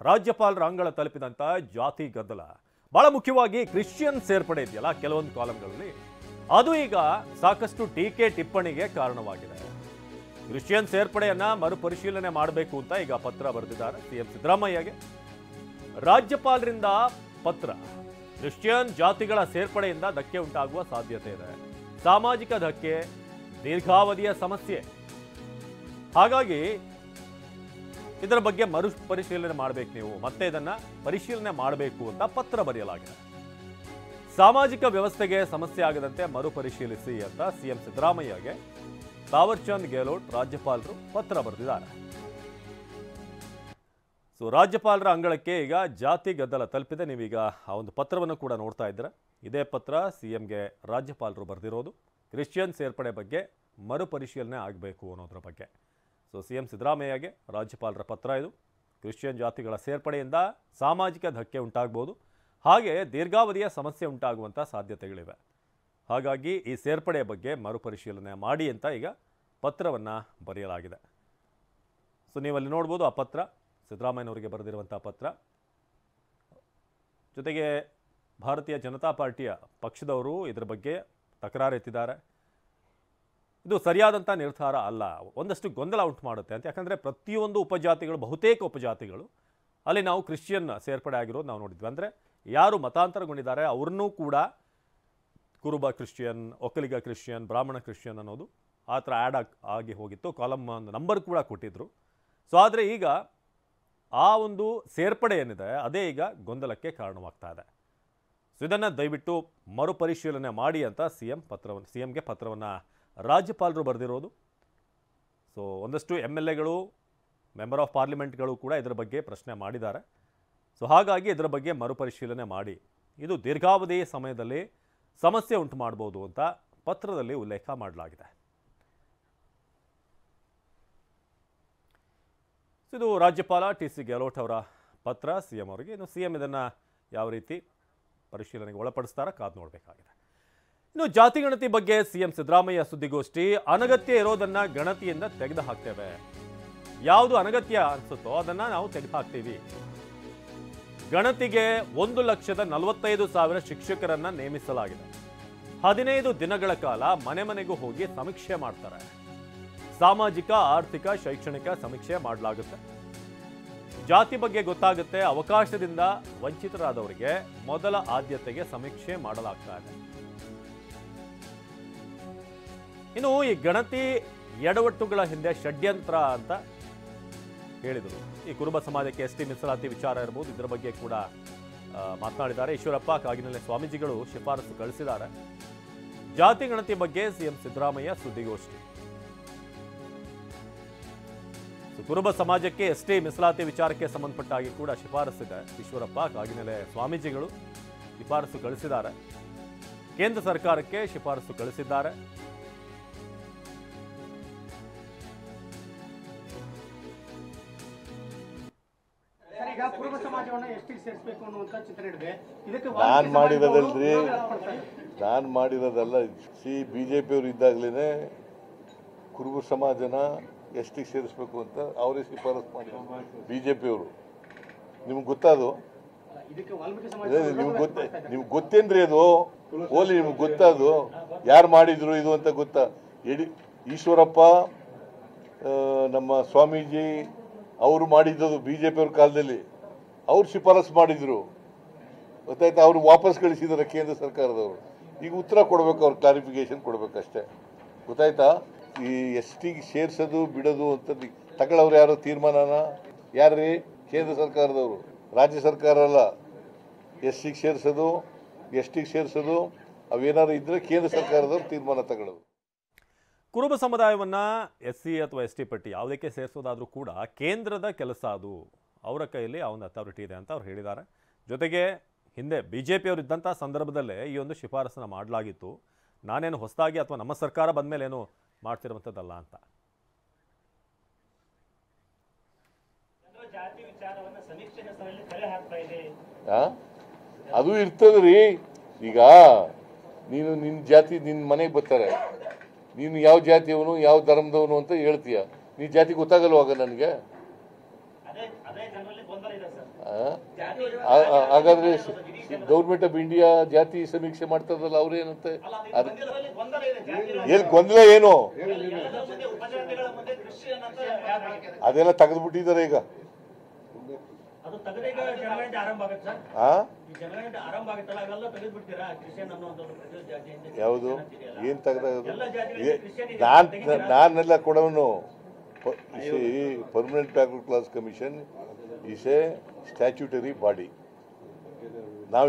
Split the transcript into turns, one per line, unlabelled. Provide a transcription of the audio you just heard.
ರಾಜ್ಯಪಾಲರ ಅಂಗಳ ತಲುಪಿದಂತ ಜಾತಿ ಗದ್ದಲ, ಬಹಳ ಮುಖ್ಯವಾಗಿ ಕ್ರಿಶ್ಚಿಯನ್ ಸೇರ್ಪಡೆ ಇದೆಯಲ್ಲ ಕೆಲವೊಂದು ಕಾಲಂಗಳಲ್ಲಿ, ಅದು ಈಗ ಸಾಕಷ್ಟು ಟೀಕೆ ಟಿಪ್ಪಣಿಗೆ ಕಾರಣವಾಗಿದೆ. ಕ್ರಿಶ್ಚಿಯನ್ ಸೇರ್ಪಡೆಯನ್ನ ಮರುಪರಿಶೀಲನೆ ಮಾಡಬೇಕು ಅಂತ ಈಗ ಪತ್ರ ಬರೆದಿದ್ದಾರೆ ಸಿಎಂ ಸಿದ್ದರಾಮಯ್ಯಗೆ. ರಾಜ್ಯಪಾಲರಿಂದ ಪತ್ರ. ಕ್ರಿಶ್ಚಿಯನ್ ಜಾತಿಗಳ ಸೇರ್ಪಡೆಯಿಂದ ಧಕ್ಕೆ ಉಂಟಾಗುವ ಸಾಧ್ಯತೆ ಇದೆ. ಸಾಮಾಜಿಕ ಧಕ್ಕೆ, ದೀರ್ಘಾವಧಿಯ ಸಮಸ್ಯೆ. ಹಾಗಾಗಿ ಇದರ ಬಗ್ಗೆ ಮರುಪರಿಶೀಲನೆ ಮಾಡಬೇಕು, ನೀವು ಮತ್ತೆ ಇದನ್ನ ಪರಿಶೀಲನೆ ಮಾಡಬೇಕು ಅಂತ ಪತ್ರ ಬರೆಯಲಾಗಿದೆ. ಸಾಮಾಜಿಕ ವ್ಯವಸ್ಥೆಗೆ ಸಮಸ್ಯೆ ಆಗದಂತೆ ಮರುಪರಿಶೀಲಿಸಿ ಅಂತ ಸಿಎಂ ಸಿದ್ದರಾಮಯ್ಯಗೆ ತಾವರ್ಚಂದ್ ಗೆಹ್ಲೋಟ್ ರಾಜ್ಯಪಾಲರು ಪತ್ರ ಬರೆದಿದ್ದಾರೆ. ಸೊ ರಾಜ್ಯಪಾಲರ ಅಂಗಳಕ್ಕೆ ಈಗ ಜಾತಿ ಗದ್ದಲ ತಲುಪಿದೆ. ನೀವೀಗ ಆ ಒಂದು ಪತ್ರವನ್ನು ಕೂಡ ನೋಡ್ತಾ ಇದ್ದೀರಾ. ಇದೇ ಪತ್ರ ಸಿಎಂಗೆ ರಾಜ್ಯಪಾಲರು ಬರೆದಿರೋದು. ಕ್ರಿಶ್ಚಿಯನ್ ಸೇರ್ಪಡೆ ಬಗ್ಗೆ ಮರುಪರಿಶೀಲನೆ ಆಗಬೇಕು ಅನ್ನೋದ್ರ ಬಗ್ಗೆ. ಸೊ ಸಿಎಂ ಸಿದ್ದರಾಮಯ್ಯಗೆ ರಾಜ್ಯಪಾಲರ ಪತ್ರ ಇದು. ಕ್ರಿಶ್ಚಿಯನ್ ಜಾತಿಗಳ ಸೇರ್ಪಡೆಯಿಂದ ಸಾಮಾಜಿಕ ಧಕ್ಕೆ ಉಂಟಾಗಬಹುದು, ಹಾಗೆ ದೀರ್ಘಾವಧಿಯ ಸಮಸ್ಯೆ ಉಂಟಾಗುವಂಥ ಸಾಧ್ಯತೆಗಳಿವೆ. ಹಾಗಾಗಿ ಈ ಸೇರ್ಪಡೆಯ ಬಗ್ಗೆ ಮರುಪರಿಶೀಲನೆ ಮಾಡಿ ಅಂತ ಈಗ ಪತ್ರವನ್ನು ಬರೆಯಲಾಗಿದೆ. ಸೊ ನೀವಲ್ಲಿ ನೋಡ್ಬೋದು ಆ ಪತ್ರ, ಸಿದ್ದರಾಮಯ್ಯನವರಿಗೆ ಬರೆದಿರುವಂಥ ಪತ್ರ. ಜೊತೆಗೆ ಭಾರತೀಯ ಜನತಾ ಪಾರ್ಟಿಯ ಪಕ್ಷದವರು ಇದರ ಬಗ್ಗೆ ತಕರಾರು ಎತ್ತಿದ್ದಾರೆ. ಇದು ಸರಿಯಾದಂಥ ನಿರ್ಧಾರ ಅಲ್ಲ, ಒಂದಷ್ಟು ಗೊಂದಲ ಉಂಟು ಮಾಡುತ್ತೆ ಅಂತ. ಯಾಕಂದರೆ ಪ್ರತಿಯೊಂದು ಉಪಜಾತಿಗಳು, ಬಹುತೇಕ ಉಪಜಾತಿಗಳು ಅಲ್ಲಿ ನಾವು ಕ್ರಿಶ್ಚಿಯನ್ ಸೇರ್ಪಡೆ ಆಗಿರೋದು ನಾವು ನೋಡಿದ್ವಿ. ಅಂದರೆ ಯಾರು ಮತಾಂತರಗೊಂಡಿದ್ದಾರೆ ಅವ್ರನ್ನೂ ಕೂಡ ಕುರುಬ ಕ್ರಿಶ್ಚಿಯನ್, ಒಕ್ಕಲಿಗ ಕ್ರಿಶ್ಚಿಯನ್, ಬ್ರಾಹ್ಮಣ ಕ್ರಿಶ್ಚಿಯನ್ ಅನ್ನೋದು ಆ ಥರ ಆ್ಯಡ್ ಆಗಿ ಹೋಗಿತ್ತು. ಕಾಲಮ್ ಒಂದು ನಂಬರ್ ಕೂಡ ಕೊಟ್ಟಿದ್ದರು. ಸೊ ಆದರೆ ಈಗ ಆ ಒಂದು ಸೇರ್ಪಡೆ ಏನಿದೆ ಅದೇ ಈಗ ಗೊಂದಲಕ್ಕೆ ಕಾರಣವಾಗ್ತಾ ಇದೆ. ಸೊ ಇದನ್ನು ದಯವಿಟ್ಟು ಮರುಪರಿಶೀಲನೆ ಮಾಡಿ ಅಂತ ಸಿಎಂಗೆ ಪತ್ರವನ್ನು ರಾಜ್ಯಪಾಲರು ಬರೆದಿರೋದು. ಸೊ ಒಂದಷ್ಟು MLAಗಳು, ಮೆಂಬರ್ ಆಫ್ ಪಾರ್ಲಿಮೆಂಟ್ಗಳು ಕೂಡ ಇದರ ಬಗ್ಗೆ ಪ್ರಶ್ನೆ ಮಾಡಿದ್ದಾರೆ. ಸೊ ಹಾಗಾಗಿ ಇದರ ಬಗ್ಗೆ ಮರುಪರಿಶೀಲನೆ ಮಾಡಿ, ಇದು ದೀರ್ಘಾವಧಿ ಸಮಯದಲ್ಲಿ ಸಮಸ್ಯೆ ಉಂಟು ಮಾಡ್ಬೋದು ಅಂತ ಪತ್ರದಲ್ಲಿ ಉಲ್ಲೇಖ ಮಾಡಲಾಗಿದೆ. ಇದು ರಾಜ್ಯಪಾಲ TC ಗೆಹ್ಲೋಟ್ ಅವರ ಪತ್ರ ಸಿಎಂ ಅವರಿಗೆ. ಇನ್ನು ಸಿಎಂ ಇದನ್ನು ಯಾವ ರೀತಿ ಪರಿಶೀಲನೆಗೆ ಒಳಪಡಿಸ್ತಾರ ಕಾದು ನೋಡಬೇಕಾಗಿದೆ. ಇನ್ನು ಜಾತಿ ಗಣತಿ ಬಗ್ಗೆ ಸಿಎಂ ಸಿದ್ದರಾಮಯ್ಯ ಸುದ್ದಿಗೋಷ್ಠಿ. ಅನಗತ್ಯ ಇರೋದನ್ನ ಗಣತಿಯಿಂದ ತೆಗೆದು ಹಾಕ್ತೇವೆ, ಯಾವುದು ಅನಗತ್ಯ ಅನ್ಸುತ್ತೋ ಅದನ್ನ ನಾವು ತೆಗೆದು ಹಾಕ್ತೀವಿ. ಗಣತಿಗೆ 1,45,000 ಶಿಕ್ಷಕರನ್ನ ನೇಮಿಸಲಾಗಿದೆ. 15 ದಿನಗಳ ಕಾಲ ಮನೆ ಮನೆಗೂ ಹೋಗಿ ಸಮೀಕ್ಷೆ ಮಾಡ್ತಾರೆ. ಸಾಮಾಜಿಕ, ಆರ್ಥಿಕ, ಶೈಕ್ಷಣಿಕ ಸಮೀಕ್ಷೆ ಮಾಡಲಾಗುತ್ತೆ. ಜಾತಿ ಬಗ್ಗೆ ಗೊತ್ತಾಗುತ್ತೆ. ಅವಕಾಶದಿಂದ ವಂಚಿತರಾದವರಿಗೆ ಮೊದಲ ಆದ್ಯತೆಗೆ ಸಮೀಕ್ಷೆ ಮಾಡಲಾಗ್ತಾ ಇದೆ. ಇನ್ನು ಈ ಗಣತಿ ಎಡವಟ್ಟುಗಳ ಹಿಂದೆ ಷಡ್ಯಂತ್ರ ಅಂತ ಹೇಳಿದರು. ಈ ಕುರುಬ ಸಮಾಜಕ್ಕೆ ST ಮೀಸಲಾತಿ ವಿಚಾರ ಇರಬಹುದು, ಇದರ ಬಗ್ಗೆ ಕೂಡ ಮಾತನಾಡಿದ್ದಾರೆ. ಈಶ್ವರಪ್ಪ ಕಾಗಿನೆಲೆ ಸ್ವಾಮೀಜಿಗಳು ಶಿಫಾರಸು ಕಳಿಸಿದ್ದಾರೆ. ಜಾತಿ ಗಣತಿ ಬಗ್ಗೆ ಸಿಎಂ ಸಿದ್ದರಾಮಯ್ಯ ಸುದ್ದಿಗೋಷ್ಠಿ. ಕುರುಬ ಸಮಾಜಕ್ಕೆ ST ಮೀಸಲಾತಿ ವಿಚಾರಕ್ಕೆ ಸಂಬಂಧಪಟ್ಟ ಹಾಗೆ ಕೂಡ ಶಿಫಾರಸ್ಸಿದೆ. ಈಶ್ವರಪ್ಪ ಕಾಗಿನೆಲೆ ಸ್ವಾಮೀಜಿಗಳು ಶಿಫಾರಸು ಕಳಿಸಿದ್ದಾರೆ. ಕೇಂದ್ರ ಸರ್ಕಾರಕ್ಕೆ ಶಿಫಾರಸು ಕಳಿಸಿದ್ದಾರೆ.
ನಾನು ಮಾಡಿರೋದಲ್ಲ. BJP ಅವರು ಇದ್ದಾಗಲೇ ಕುರುಬ ಸಮಾಜನ ST ಸೇರಿಸಬೇಕು ಅಂತ ಅವರೇ ಶಿಫಾರಸು ಮಾಡಿ BJP ಅವರು. ನಿಮ್ಗೆ ಗೊತ್ತಾದು? ನಿಮ್ಗೆ ಗೊತ್ತೇನ್ರಿ ಅದು? ಓಲಿ ನಿಮ್ಗೆ ಗೊತ್ತಾದು? ಯಾರು ಮಾಡಿದ್ರು ಇದು ಅಂತ ಗೊತ್ತಾ? ಈಶ್ವರಪ್ಪ, ನಮ್ಮ ಸ್ವಾಮೀಜಿ ಅವರು ಮಾಡಿದ್ದು BJP ಅವ್ರ ಕಾಲದಲ್ಲಿ. ಅವ್ರು ಶಿಫಾರಸು ಮಾಡಿದ್ರು, ಗೊತ್ತಾಯ್ತಾ? ಅವ್ರು ವಾಪಸ್ ಕಳಿಸಿದ್ದಾರೆ ಕೇಂದ್ರ ಸರ್ಕಾರದವರು. ಈಗ ಉತ್ತರ ಕೊಡಬೇಕು, ಅವ್ರು ಕ್ಲಾರಿಫಿಕೇಶನ್ ಕೊಡ್ಬೇಕಷ್ಟೇ, ಗೊತ್ತಾಯ್ತಾ? ಈ ST ಸೇರ್ಸೋದು ಬಿಡೋದು ಅಂತ ತಗೊಳ್ಳೋರು ಯಾರು ತೀರ್ಮಾನನ? ಯಾರ್ರೀ? ಕೇಂದ್ರ ಸರ್ಕಾರದವರು, ರಾಜ್ಯ ಸರ್ಕಾರ ಅಲ್ಲ. ST ಸೇರ್ಸೋದು, ST ಸೇರ್ಸೋದು ಅವೇನಾದ್ರು ಇದ್ರೆ ಕೇಂದ್ರ ಸರ್ಕಾರದವರು ತೀರ್ಮಾನ ತಗೊಳ್ಳೋದು.
ಕುರುಬ ಸಮುದಾಯವನ್ನ SC ಅಥವಾ ST ಪಟ್ಟಿ ಯಾವುದಕ್ಕೆ ಸೇರಿಸೋದಾದ್ರೂ ಕೂಡ ಕೇಂದ್ರದ ಕೆಲಸ, ಅದು ಅವರ ಕೈಯಲ್ಲಿ ಆ ಒಂದು ಅಥಾರಿಟಿ ಇದೆ ಅಂತ ಅವ್ರು ಹೇಳಿದ್ದಾರೆ. ಜೊತೆಗೆ ಹಿಂದೆ BJP ಅವರು ಇದ್ದಂಥ ಸಂದರ್ಭದಲ್ಲೇ ಈ ಒಂದು ಶಿಫಾರಸನ್ನು ಮಾಡಲಾಗಿತ್ತು. ನಾನೇನು ಹೊಸದಾಗಿ ಅಥವಾ ನಮ್ಮ ಸರ್ಕಾರ ಬಂದ ಮೇಲೆ ಏನು ಮಾಡ್ತಿರುವಂಥದ್ದಲ್ಲ ಅಂತ.
ಅದು ಇರ್ತದ್ರಿ. ಈಗ ನೀನು ನಿನ್ನ ಜಾತಿ ನಿನ್ನ ಮನೆಗೆ ಬರ್ತಾರೆ, ನೀನು ಯಾವ ಜಾತಿಯವನು ಯಾವ ಧರ್ಮದವನು ಅಂತ ಹೇಳ್ತೀಯ. ನೀ ಜಾತಿ ಗೊತ್ತಾಗಲ್ವಾಗ ನನಗೆ? ಹಾಗಾದ್ರೆ ಗೌರ್ಮೆಂಟ್ ಆಫ್ ಇಂಡಿಯಾ ಜಾತಿ ಸಮೀಕ್ಷೆ ಮಾಡ್ತದಲ್ಲ ಅವ್ರೇನಂತೆ ಏನ್ ಗೊಂದಲ ಏನು ಅದೆಲ್ಲ ತೆಗೆದ್ಬಿಟ್ಟಿದ್ದಾರೆ ಈಗ ಯಾವುದು ಏನ್ ತೆಗೆದ ನಾನೆಲ್ಲ ಕೊಡೋನು permanent backward class commission is a statutory body. Now